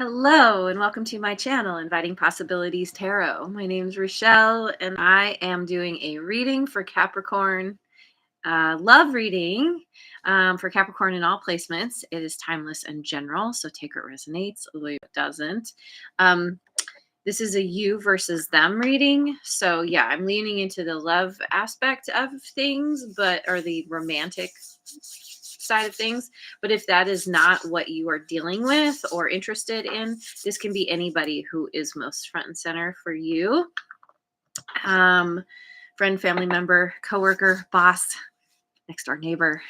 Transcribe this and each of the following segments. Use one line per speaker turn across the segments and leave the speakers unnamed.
Hello and welcome to my channel, Inviting Possibilities Tarot. My name is Rochelle and I am doing a reading for Capricorn. Love reading for Capricorn in all placements. It is timeless and general, so take what resonates, leave what doesn't. This is a you versus them reading. So yeah, I'm leaning into the love aspect of things, or the romantic side of things. But if that is not what you are dealing with or interested in, this can be anybody who is most front and center for you. Friend, family member, coworker, boss, next door neighbor.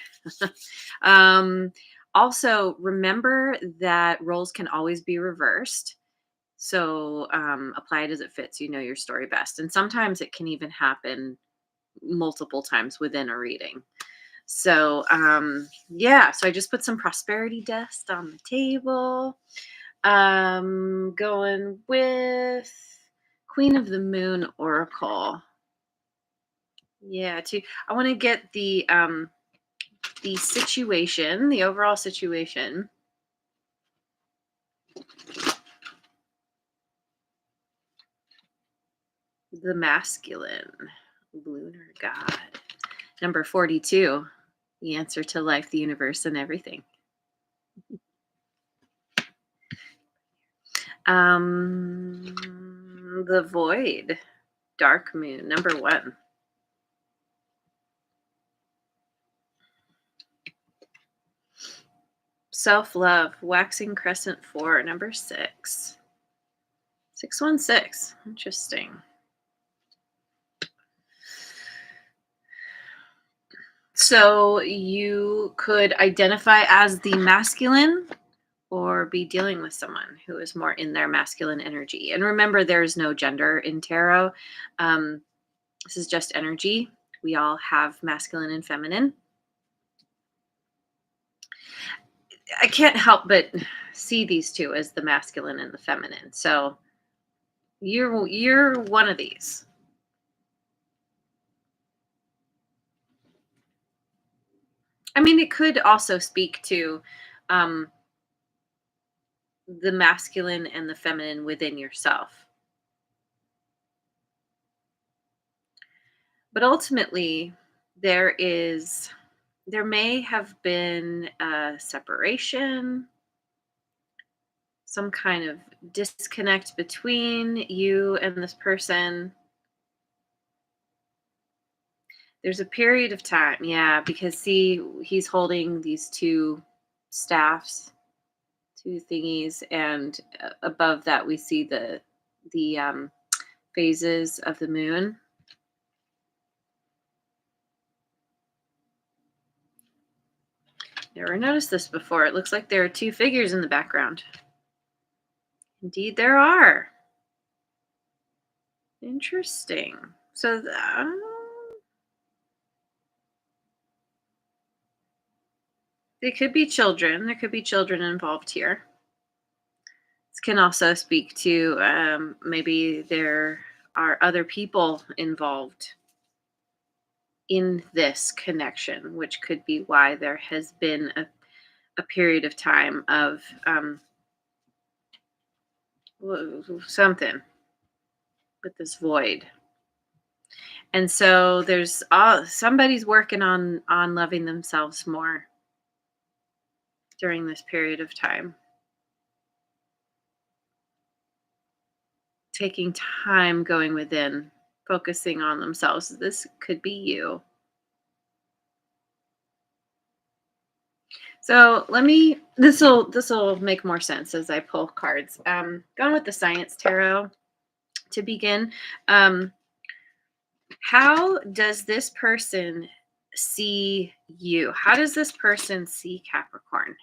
Also, remember that roles can always be reversed. So apply it as it fits. You know your story best. And sometimes it can even happen multiple times within a reading. So yeah, so I just put some prosperity dust on the table. Going with Queen of the Moon Oracle. Yeah, I want to get the situation, the overall situation. The masculine, lunar god. Number 42, the answer to life, the universe, and everything. The void, dark moon, number 1. Self-love, waxing crescent 4, number 6. 616, interesting. So you could identify as the masculine or be dealing with someone who is more in their masculine energy. And remember, there's no gender in tarot. This is just energy. We all have masculine and feminine. I can't help but see these two as the masculine and the feminine. So you're one of these. I mean, it could also speak to the masculine and the feminine within yourself. But ultimately, there may have been a separation, some kind of disconnect between you and this person. There's a period of time, yeah, because see, he's holding these two staffs, two thingies, and above that we see the phases of the moon. Never noticed this before. It looks like there are two figures in the background. Indeed, there are. Interesting. So, they could be children. There could be children involved here. This can also speak to maybe there are other people involved in this connection, which could be why there has been a period of time of something with this void. And so there's somebody's working on loving themselves more during this period of time. Taking time going within, focusing on themselves. This could be you. So this will make more sense as I pull cards. Going with the Science Tarot to begin. How does this person see you? How does this person see Capricorn?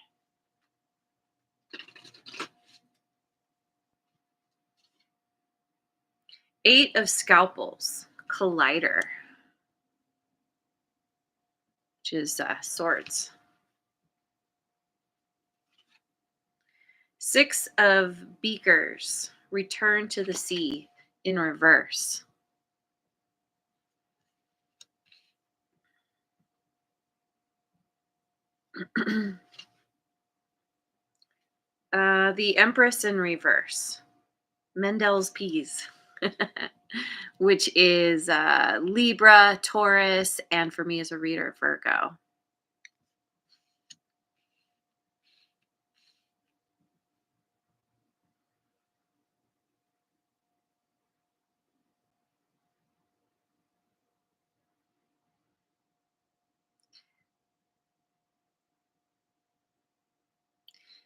Eight of Scalpels, Collider, which is swords. Six of Beakers, Return to the Sea in reverse. The Empress in reverse. Mendel's peas. Which is Libra, Taurus, and for me as a reader, Virgo.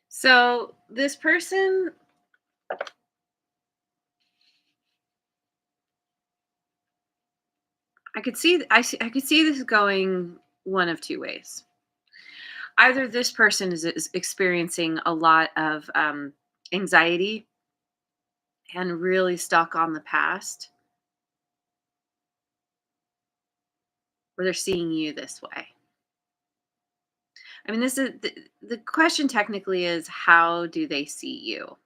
So this person, I could see this going one of two ways. Either this person is experiencing a lot of anxiety and really stuck on the past, or they're seeing you this way. I mean, this is the question technically is how do they see you?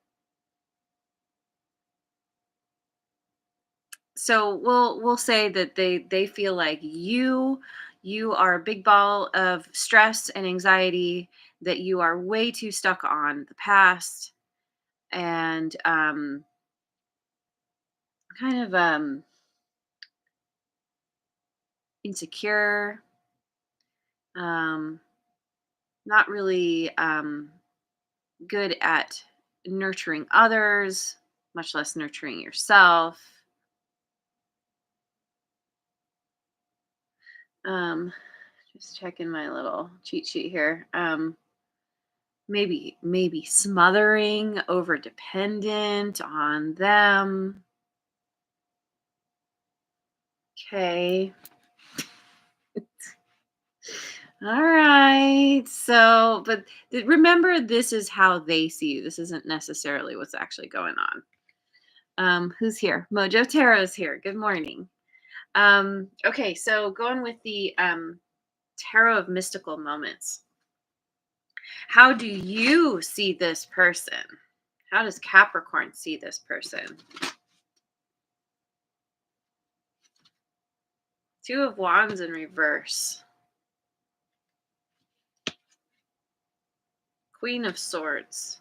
So we'll say that they feel like you are a big ball of stress and anxiety, that you are way too stuck on the past and kind of insecure, um not really good at nurturing others, much less nurturing yourself. um just checking my little cheat sheet here. Maybe smothering, over dependent on them. Okay. All right. So, but remember, this is how they see you. This isn't necessarily what's actually going on. Who's here? Mojo Tarot's here. Good morning. Okay, so going with the Tarot of Mystical Moments. How do you see this person? How does Capricorn see this person? Two of Wands in reverse. Queen of Swords.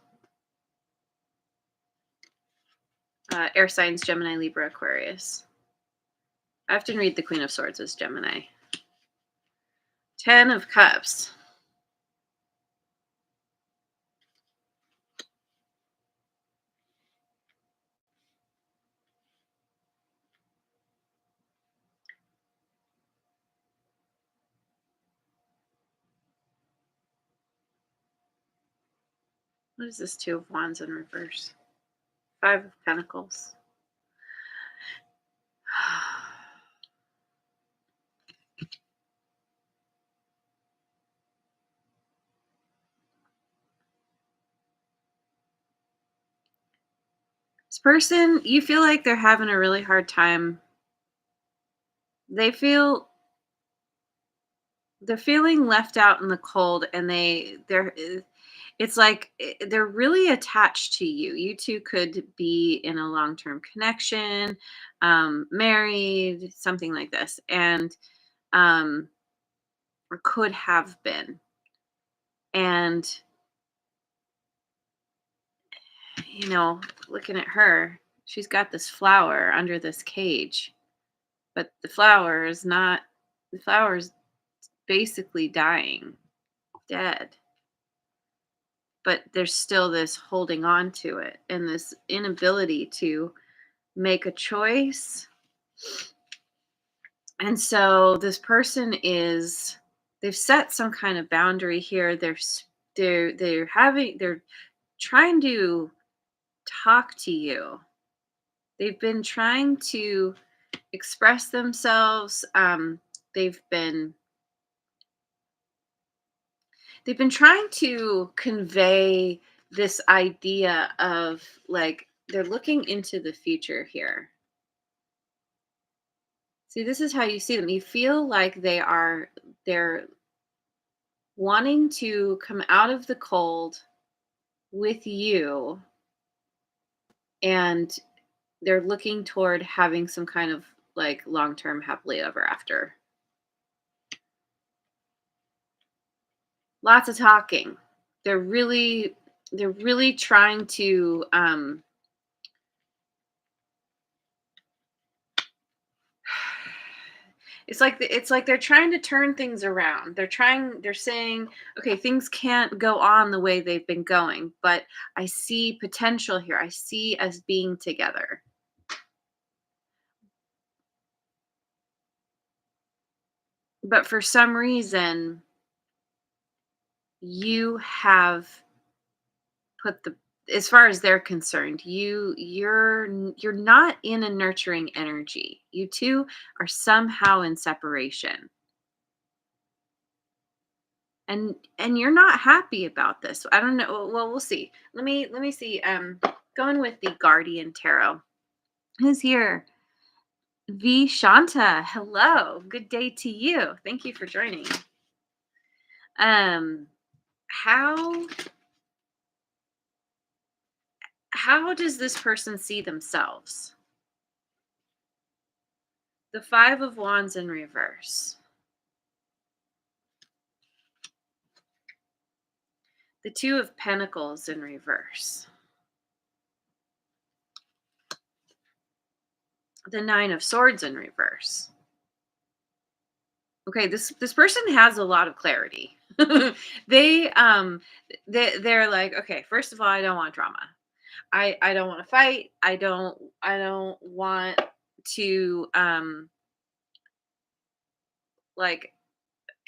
Air signs Gemini, Libra, Aquarius. I often read the Queen of Swords as Gemini. Ten of Cups. What is this Two of Wands in reverse? Five of Pentacles. This person, you feel like they're having a really hard time. They feel they're feeling left out in the cold, and they're it's like they're really attached to you. You two could be in a long-term connection, married, something like this, and um or could have been. And looking at her, she's got this flower under this cage, but the flower is basically dying, dead. But there's still this holding on to it and this inability to make a choice. And so this person they've set some kind of boundary here. They're trying to talk to you. They've been trying to express themselves. They've been they've been trying to convey this idea of, like, they're looking into the future here. See, this is how you see them. You feel like they're wanting to come out of the cold with you, and they're looking toward having some kind of, like, long-term happily ever after. Lots of talking. They're really they're really trying to it's like they're trying to turn things around. They're saying, okay, things can't go on the way they've been going, but I see potential here. I see us being together. But for some reason, you have put the as far as they're concerned, you're not in a nurturing energy. You two are somehow in separation. And you're not happy about this. I don't know. Well, we'll see. Let me see. Going with the Guardian Tarot. Who's here? V Shanta. Hello. Good day to you. Thank you for joining. Um, how how does this person see themselves? The Five of Wands in reverse. The Two of Pentacles in reverse. The Nine of Swords in reverse. Okay, this person has a lot of clarity. they they're like, okay, first of all, I don't want drama. I don't want to fight. I don't want to like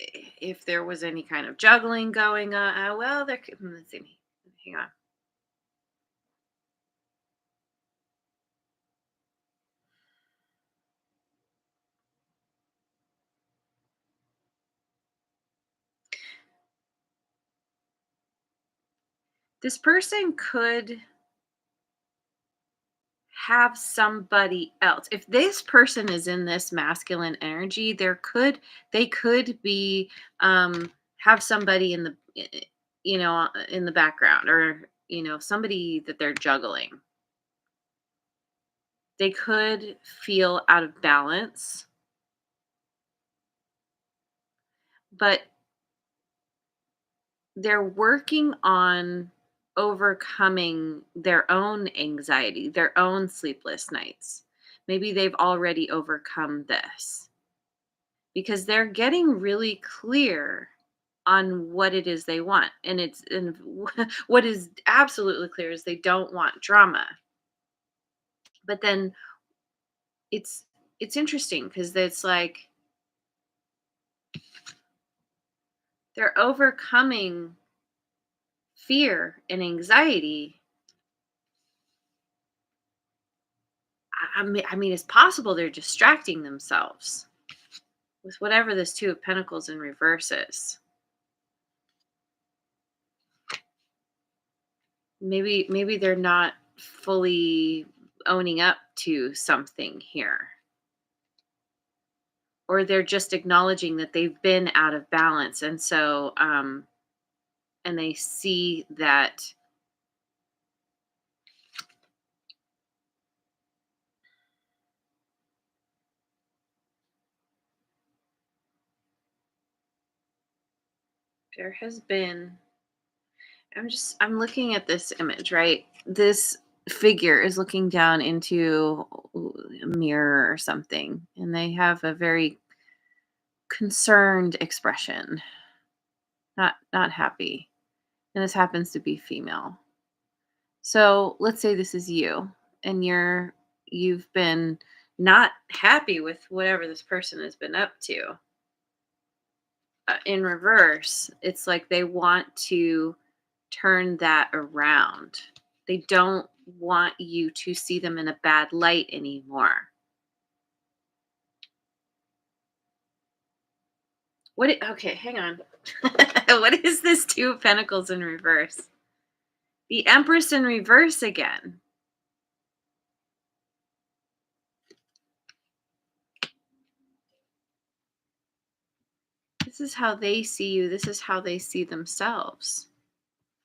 if there was any kind of juggling going on. Well, let's see. Hang on. This person could have somebody else. If this person is in this masculine energy, they could be have somebody in the in the background, or somebody that they're juggling. They could feel out of balance, but they're working on overcoming their own anxiety, their own sleepless nights. Maybe they've already overcome this because they're getting really clear on what it is they want. And what is absolutely clear is they don't want drama. But then it's interesting because it's like they're overcoming fear and anxiety. I mean, it's possible they're distracting themselves with whatever this Two of Pentacles in reverse is. Maybe they're not fully owning up to something here. Or they're just acknowledging that they've been out of balance, and so and they see that there has been I'm looking at this image, right? This figure is looking down into a mirror or something, and they have a very concerned expression, not happy. And this happens to be female. So let's say this is you, and you've been not happy with whatever this person has been up to. In reverse, it's like they want to turn that around. They don't want you to see them in a bad light anymore. Okay, hang on. What is this Two of Pentacles in reverse? The Empress in reverse again. This is how they see you. This is how they see themselves.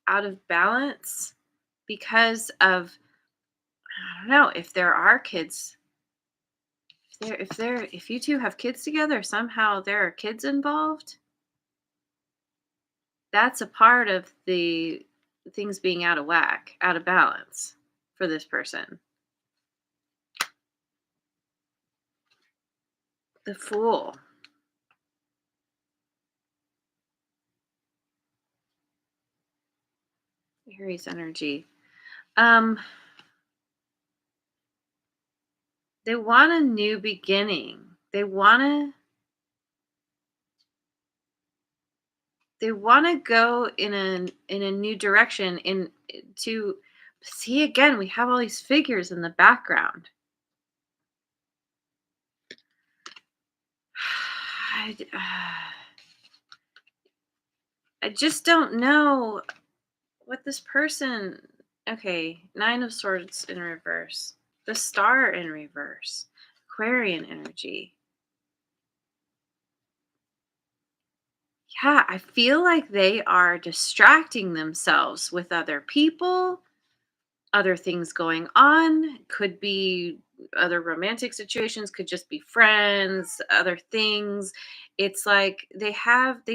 Out of balance because of, I don't know, if there are kids, if you two have kids together, somehow there are kids involved. That's a part of the things being out of whack, out of balance for this person. The Fool. Aries energy. Um, they want a new beginning. They want to go in a new direction to see again. We have all these figures in the background. I, I just don't know what this person. Okay, Nine of Swords in reverse, the Star in reverse, Aquarian energy. Yeah, I feel like they are distracting themselves with other people, other things going on. Could be other romantic situations, could just be friends, other things. It's like they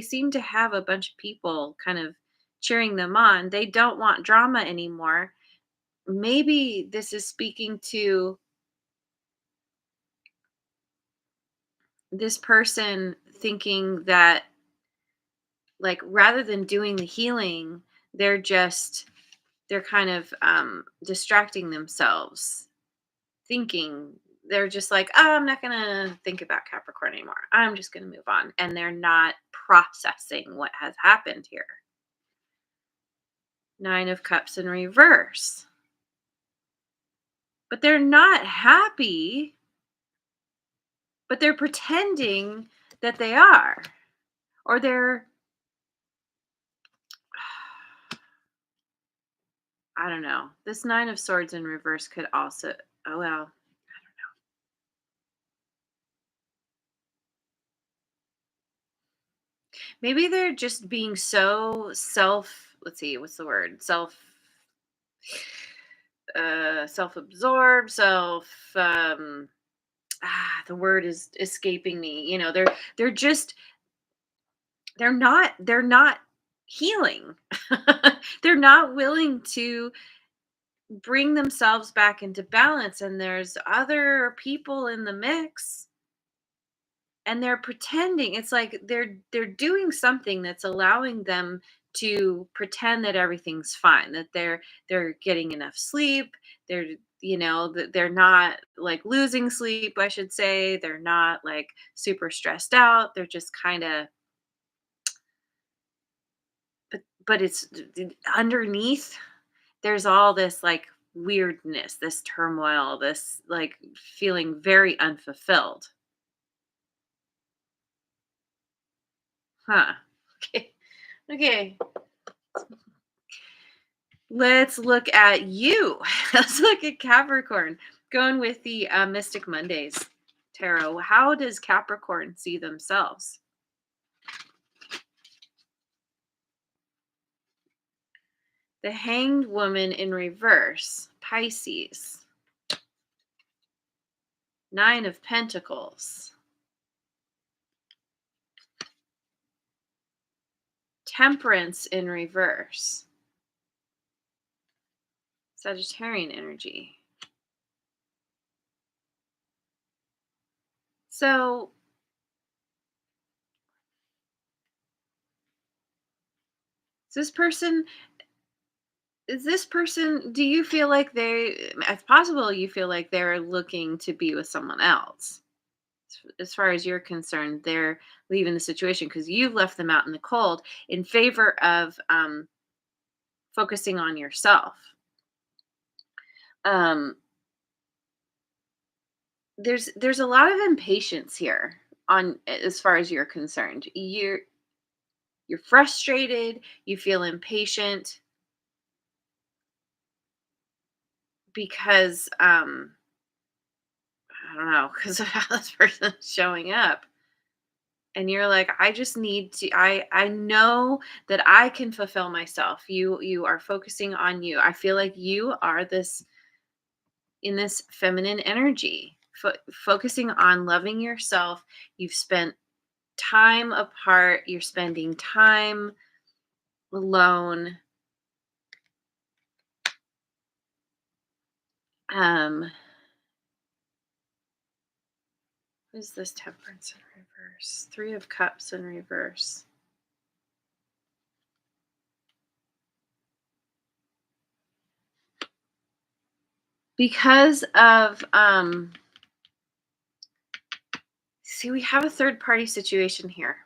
seem to have a bunch of people kind of cheering them on. They don't want drama anymore. Maybe this is speaking to this person thinking that, like, rather than doing the healing, they're just they're kind of distracting themselves, thinking they're just like, oh, I'm not gonna think about Capricorn anymore, I'm just gonna move on, and they're not processing what has happened here. Nine of Cups in reverse, but they're not happy, but they're pretending that they are, or they're I don't know. This Nine of Swords in reverse could also, oh well, maybe they're just being so let's see, what's the word? Self-absorbed, the word is escaping me. They're just they're not healing. They're not willing to bring themselves back into balance, and there's other people in the mix, and they're pretending. It's like they're doing something that's allowing them to pretend that everything's fine, that they're getting enough sleep, they're that they're not like losing sleep, I should say, they're not like super stressed out, they're just kind of, but it's underneath, there's all this like weirdness, this turmoil, this like feeling very unfulfilled. Huh. Okay. Okay. Let's look at you. Let's look at Capricorn. Going with the Mystic Mondays tarot. How does Capricorn see themselves? The Hanged Woman in reverse, Pisces. Nine of Pentacles. Temperance in reverse, Sagittarian energy. So, is this person, do you feel like if possible, you feel like they're looking to be with someone else? As far as you're concerned, they're leaving the situation because you've left them out in the cold in favor of focusing on yourself. Um, there's a lot of impatience here on as far as you're concerned. You're frustrated, you feel impatient because I don't know, because of how this person is showing up. And you're like, I just need to, I know that I can fulfill myself. You are focusing on you. I feel like you are this in this feminine energy, focusing on loving yourself. You've spent time apart, you're spending time alone, Um, who's this Temperance in reverse? Three of Cups in reverse. Because of see, we have a third party situation here.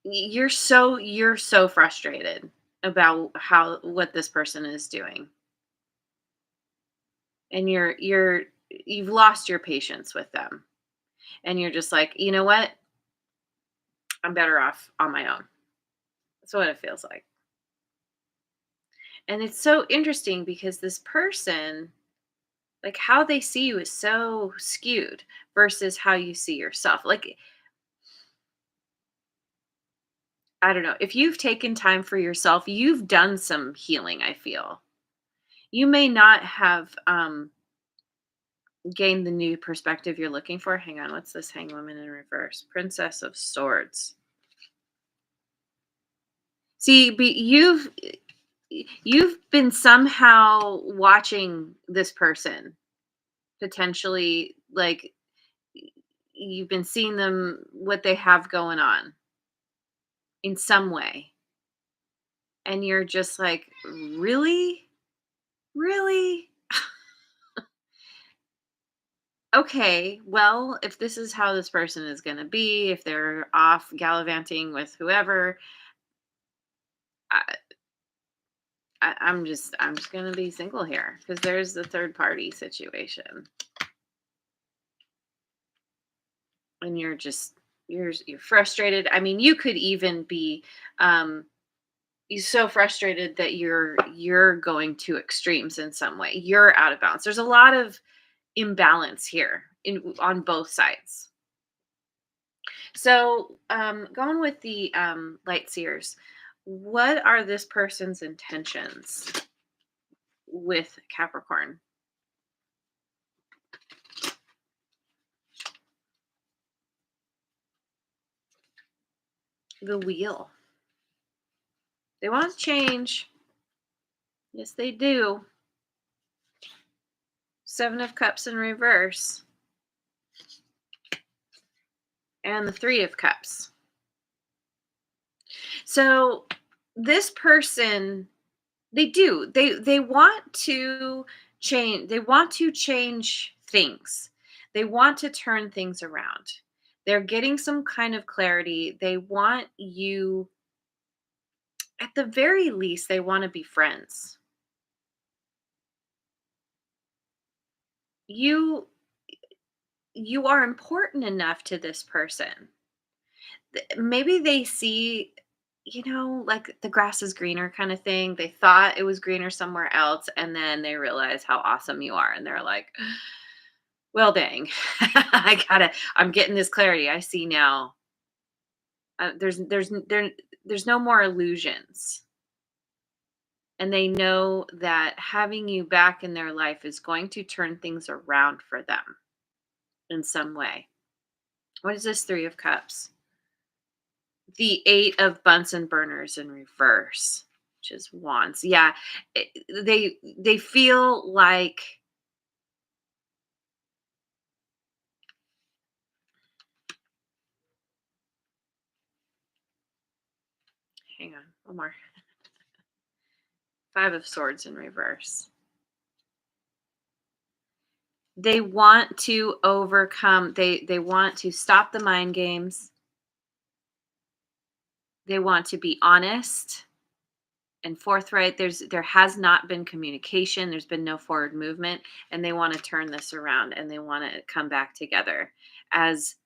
You're so frustrated about how what this person is doing, and you've lost your patience with them, and you're just like, you know what, I'm better off on my own. That's what it feels like. And it's so interesting because this person, like, how they see you is so skewed versus how you see yourself. Like, I don't know, if you've taken time for yourself, you've done some healing, I feel. You may not have gained the new perspective you're looking for. Hang on, what's this hang woman in reverse? Princess of Swords. See, you've been somehow watching this person potentially, like, you've been seeing them, what they have going on in some way, and you're just like, really, really, okay, well, if this is how this person is going to be, if they're off gallivanting with whoever, I, I'm just going to be single here because there's the third party situation, and you're frustrated. I mean, you could even be um you're so frustrated that you're going to extremes in some way. You're out of balance. There's a lot of imbalance here in on both sides. So, going with the light seers, what are this person's intentions with Capricorn? The wheel. They want to change. Yes, they do. Seven of Cups in reverse. And the Three of Cups. So this person, they want to change. They want to change things. They want to turn things around. They're getting some kind of clarity. They want you, at the very least, they want to be friends. You you are important enough to this person. Maybe they see, like, the grass is greener kind of thing. They thought it was greener somewhere else, and then they realize how awesome you are, and they're like, well, dang, I'm getting this clarity. I see now. There's no more illusions, and they know that having you back in their life is going to turn things around for them in some way. What is this Three of Cups? The Eight of Bunsen burners in reverse, which is wands. Yeah, they feel like, hang on, one more. Five of Swords in reverse. They want to overcome. They want to stop the mind games. They want to be honest and forthright. There has not been communication. There's been no forward movement, and they want to turn this around, and they want to come back together as,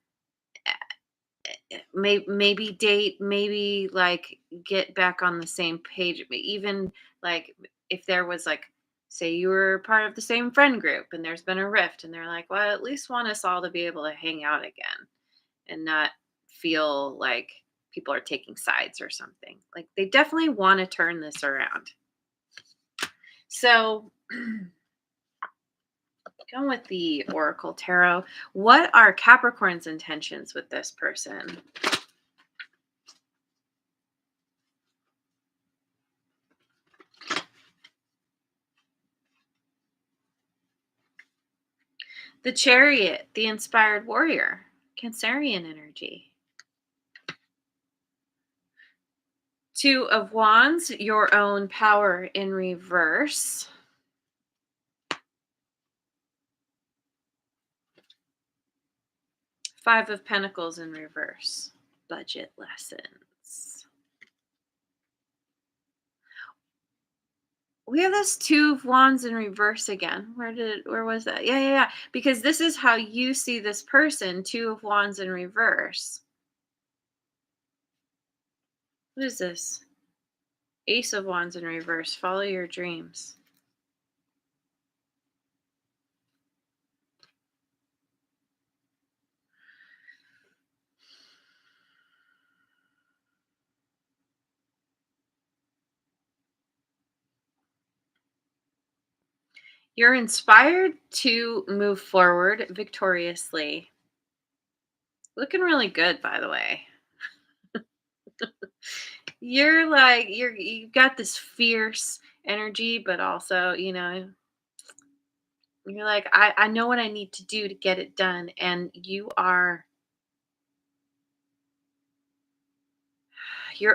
maybe date, maybe, like, get back on the same page. Even, like, if there was, like, say you were part of the same friend group and there's been a rift, and they're like, well, I at least want us all to be able to hang out again and not feel like people are taking sides or something. Like, they definitely want to turn this around. So, going with the Oracle Tarot, what are Capricorn's intentions with this person? The Chariot, the inspired warrior, Cancerian energy. Two of Wands, your own power in reverse. Five of Pentacles in reverse. Budget lessons. We have this Two of Wands in reverse again. Where was that? Yeah, yeah, yeah. Because this is how you see this person, Two of Wands in reverse. What is this? Ace of Wands in reverse. Follow your dreams. You're inspired to move forward victoriously. Looking really good, by the way. You're like you've got this fierce energy, but also, you're like, I know what I need to do to get it done. And you're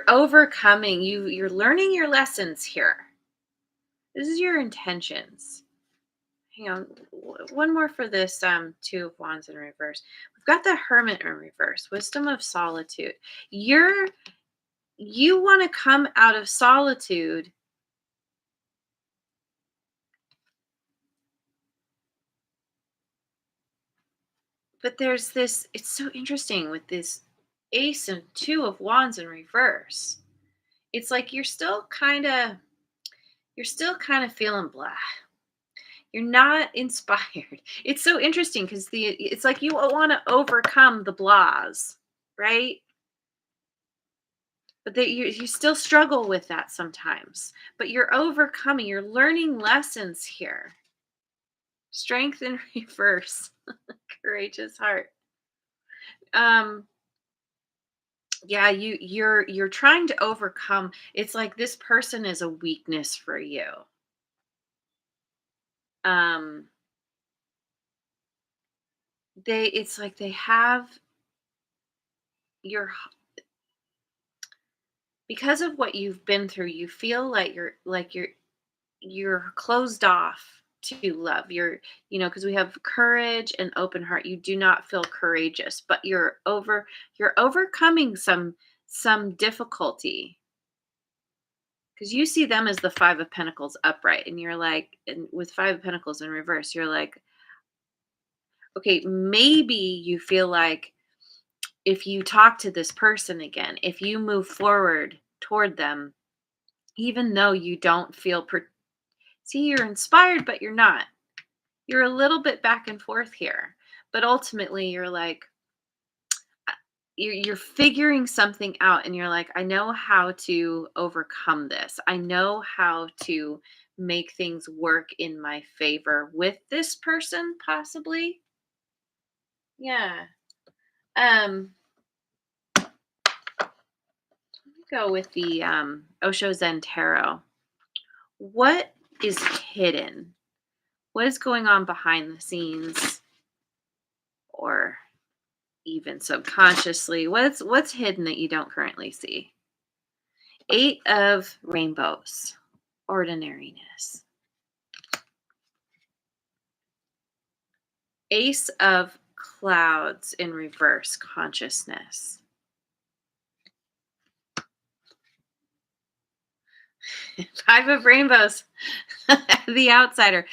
overcoming, you're learning your lessons here. This is your intentions. Hang on, one more for this Two of Wands in reverse. We've got the Hermit in reverse, wisdom of solitude. You want to come out of solitude, but there's this, it's so interesting with this Ace and Two of Wands in reverse. It's like you're still kind of feeling blah. You're not inspired. It's so interesting because it's like you want to overcome the blahs, right? But that you still struggle with that sometimes. But you're overcoming, you're learning lessons here. Strength in reverse. Courageous heart. Um yeah, you're trying to overcome. It's like this person is a weakness for you. Um it's like they have your because of what you've been through, you feel like you're closed off to love. Because we have courage and open heart. You do not feel courageous, but you're overcoming some difficulty because you see them as the Five of Pentacles upright, and you're like, and with Five of Pentacles in reverse, you're like, okay, maybe you feel like if you talk to this person again, if you move forward toward them, even though you don't feel see, you're inspired, but you're not. You're a little bit back and forth here. But ultimately, you're like, you're figuring something out, and you're like, I know how to overcome this. I know how to make things work in my favor with this person, possibly. Yeah. Let me go with the Osho Zen Tarot. What is hidden? What is going on behind the scenes, or even subconsciously? What's hidden that you don't currently see? Eight of Rainbows, ordinariness. Ace of Clouds in reverse, consciousness. Five of Rainbows, the outsider.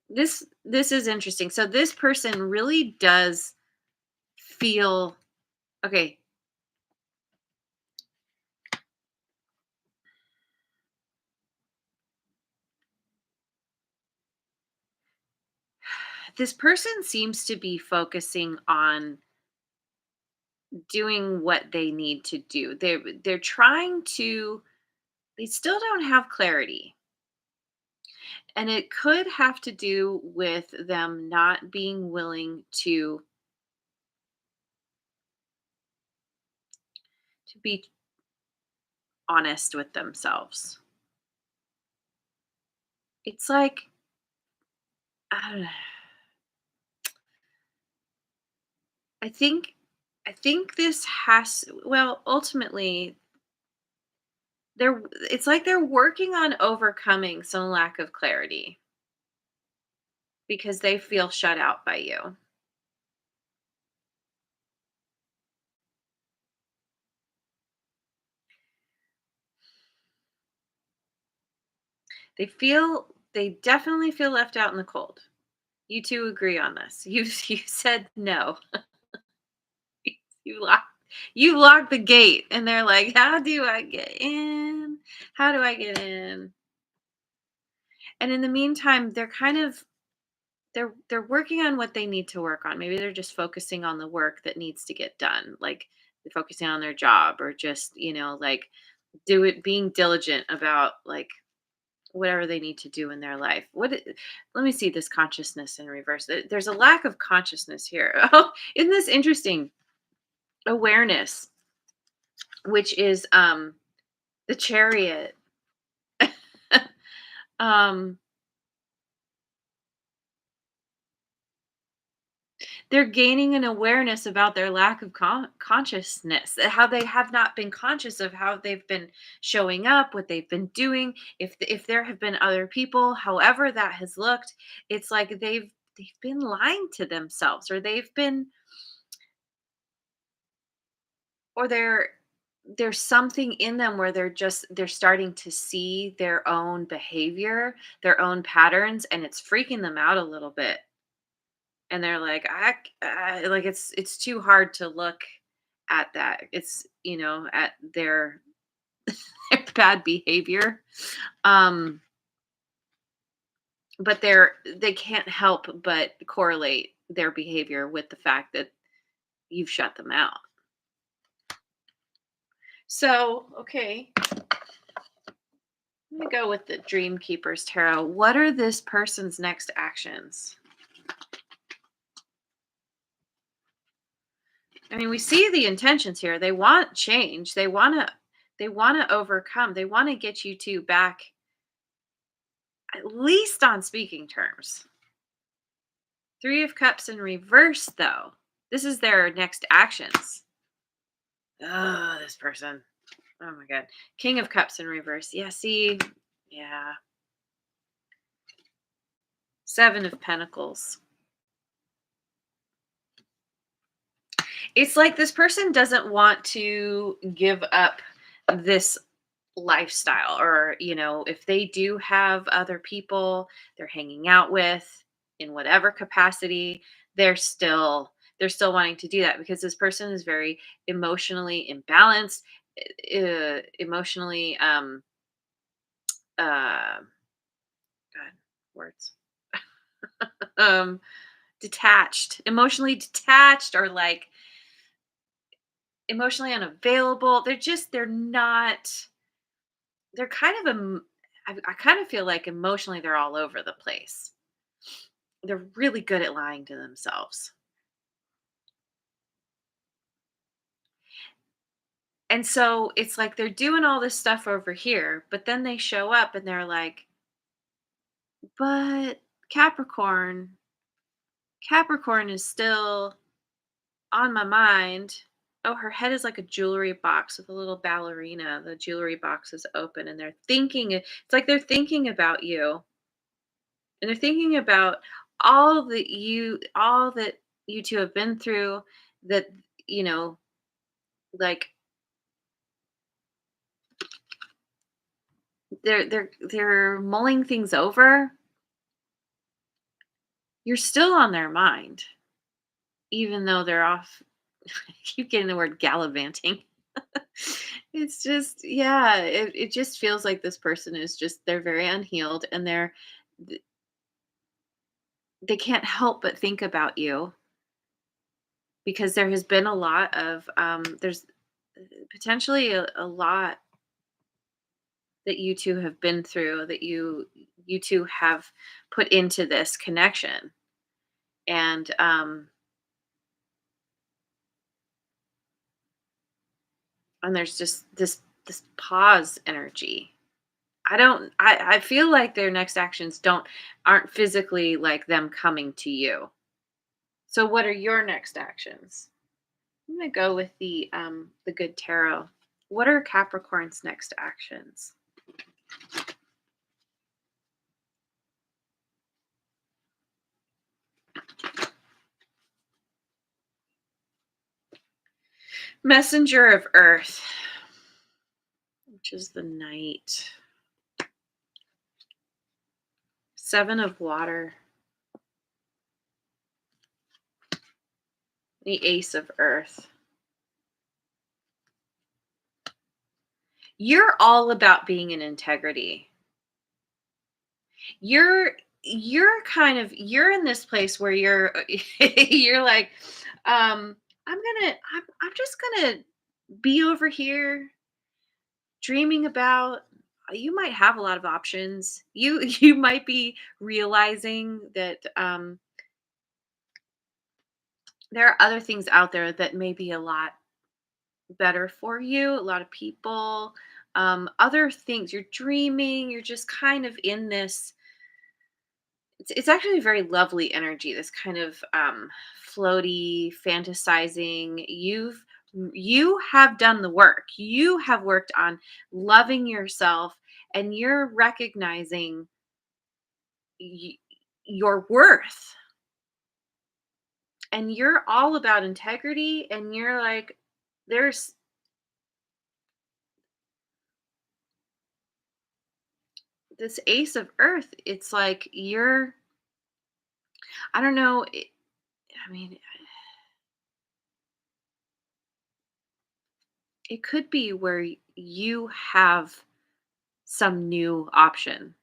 This is interesting. So this person really does feel okay. This person seems to be focusing on doing what they need to do. They're trying to, they still don't have clarity. And it could have to do with them not being willing to be honest with themselves. It's like, I don't know, I think I think this has, well, ultimately they're it's like they're working on overcoming some lack of clarity because they feel shut out by you. They definitely feel left out in the cold. You 2 agree on this. You said no. You locked you locked the gate and they're like, "How do I get in? How do I get in?" And in the meantime, they're working on what they need to work on. Maybe they're just focusing on the work that needs to get done. Like they're focusing on their job or just, like do it being diligent about like whatever they need to do in their life. Let me see this consciousness in reverse. There's a lack of consciousness here. Oh, isn't this interesting? Awareness, which is the chariot. um they're gaining an awareness about their lack of consciousness, how they have not been conscious of how they've been showing up, what they've been doing. If there have been other people, however that has looked, it's like they've been lying to themselves, or they've been, or there's something in them where they're starting to see their own behavior, their own patterns, and it's freaking them out a little bit. And they're like, like it's too hard to look at that. It's, at their their bad behavior. Um, but they can't help but correlate their behavior with the fact that you've shut them out. So, okay, let me go with the Dream Keepers Tarot. What are this person's next actions? I mean, we see the intentions here. They want change. They want to overcome. They want to get you two back at least on speaking terms. Three of Cups in reverse, though. This is their next actions. Oh, this person. Oh my God. King of Cups in reverse. Yeah, see? Yeah. Seven of Pentacles. It's like this person doesn't want to give up this lifestyle, or if they do have other people they're hanging out with in whatever capacity, they're still wanting to do that because this person is very emotionally imbalanced, emotionally uh god, words, um detached, emotionally detached, or like emotionally unavailable. They're not, they're kind of I kind of feel like emotionally they're all over the place. They're really good at lying to themselves. And so it's like they're doing all this stuff over here, but then they show up and they're like, but Capricorn, Capricorn is still on my mind. Oh, her head is like a jewelry box with a little ballerina. The jewelry box is open and they're thinking, it's like they're thinking about you, and they're thinking about all that you two have been through, that you know like they're mulling things over. You're still on their mind even though they're off. I keep getting the word gallivanting. It's just, yeah, it just feels like this person is just, they're very unhealed, and they can't help but think about you because there has been a lot of there's potentially a lot that you two have been through, that you two have put into this connection. And there's just this pause energy. I feel like their next actions aren't physically like them coming to you. So what are your next actions? I'm gonna go with the good tarot. What are Capricorn's next actions? Messenger of Earth, which is the Knight. Seven of Water, the Ace of Earth. You're all about being in integrity. You're you're in this place where you're you're like, I'm just gonna be over here dreaming about. You might have a lot of options. You might be realizing that there are other things out there that may be a lot better for you. A lot of people, other things. You're dreaming. You're just kind of in this. It's actually a very lovely energy. This kind of floaty, fantasizing. You have done the work. You have worked on loving yourself, and you're recognizing y- your worth. And you're all about integrity. And you're like, there's this Ace of Earth. It's like you're. I don't know. I mean, it could be where you have some new option.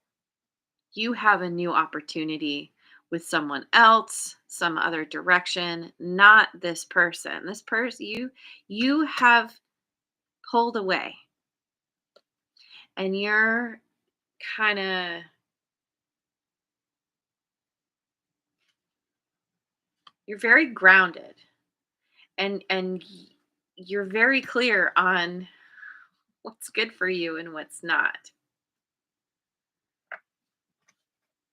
You have a new opportunity with someone else, some other direction, not this person. This person you have pulled away, and you're kind of you're very grounded, and you're very clear on what's good for you and what's not.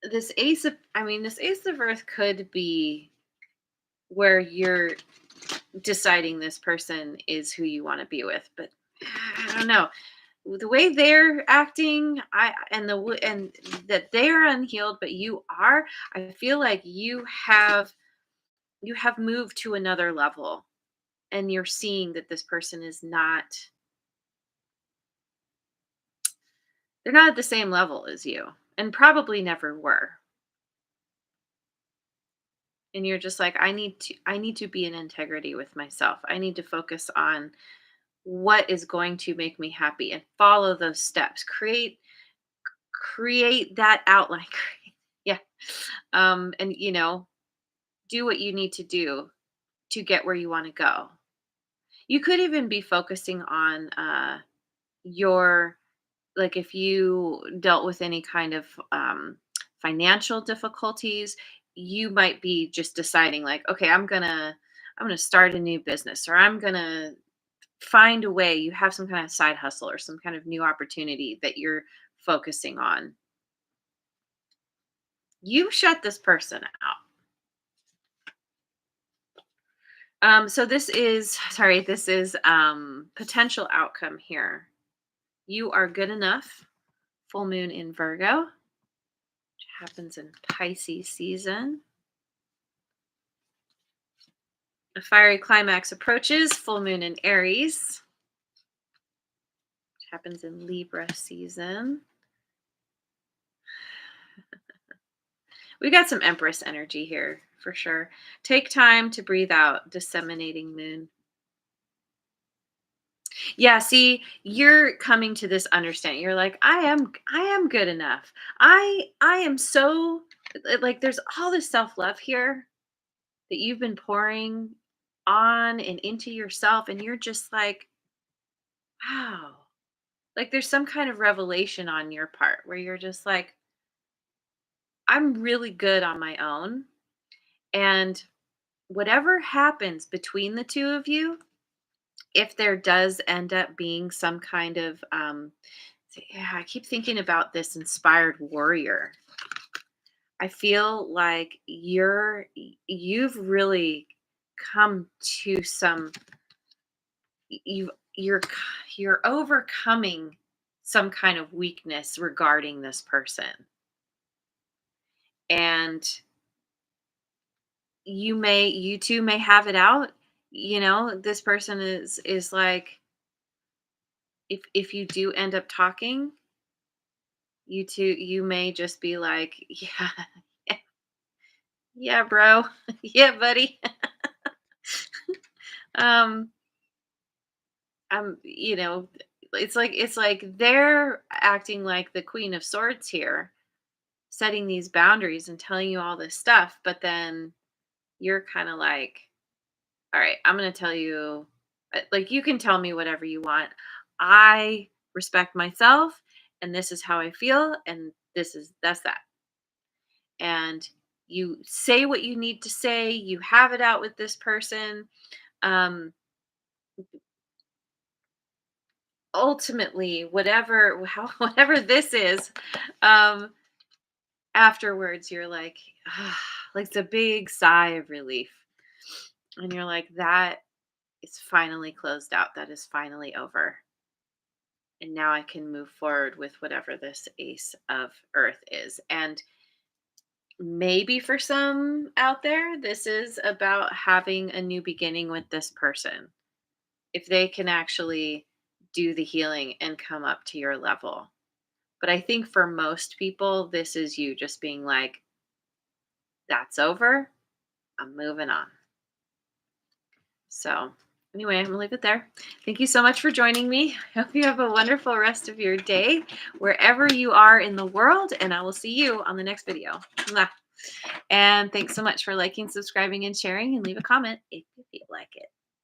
This Ace of Earth could be where you're deciding this person is who you want to be with, but I don't know. The way they're acting, and that they're unhealed, but you are. I feel like you have moved to another level, and you're seeing that this person is not. They're not at the same level as you, and probably never were. And you're just like, I need to be in integrity with myself. I need to focus on what is going to make me happy and follow those steps. Create that outline. Yeah. And do what you need to do to get where you want to go. You could even be focusing on your, like, if you dealt with any kind of financial difficulties, you might be just deciding, like, okay, I'm gonna start a new business, or I'm gonna find a way. You have some kind of side hustle or some kind of new opportunity that you're focusing on. You shut this person out. So this is potential outcome here. You are good enough. Full moon in Virgo, which happens in Pisces season. A fiery climax approaches. Full moon in Aries, which happens in Libra season. We got some Empress energy here for sure. Take time to breathe out. Disseminating moon. Yeah, see, you're coming to this understanding. You're like, I am good enough. I am so, like, there's all this self-love here that you've been pouring on and into yourself, and you're just like, wow. Like, there's some kind of revelation on your part where you're just like, I'm really good on my own, and whatever happens between the two of you, if there does end up being some kind of yeah, I keep thinking about this inspired warrior. I feel like you've really come to some you're you're overcoming some kind of weakness regarding this person, and you two may have it out. This person is like, if you do end up talking, you may just be like, yeah, yeah, bro, yeah, buddy. um it's like they're acting like the queen of swords here, setting these boundaries and telling you all this stuff, but then you're kind of like, all right, I'm going to tell you, like, you can tell me whatever you want. I respect myself, and this is how I feel, and that's that. And you say what you need to say, you have it out with this person. Um, Ultimately, whatever this is, um, afterwards, you're like, ah, like it's a big sigh of relief. And you're like, that is finally closed out. That is finally over. And now I can move forward with whatever this Ace of Earth is. And maybe for some out there, this is about having a new beginning with this person. If they can actually do the healing and come up to your level. But I think for most people, this is you just being like, that's over. I'm moving on. So, anyway, I'm going to leave it there. Thank you so much for joining me. I hope you have a wonderful rest of your day, wherever you are in the world, and I will see you on the next video. Mwah. And thanks so much for liking, subscribing, and sharing, and leave a comment if you feel like it.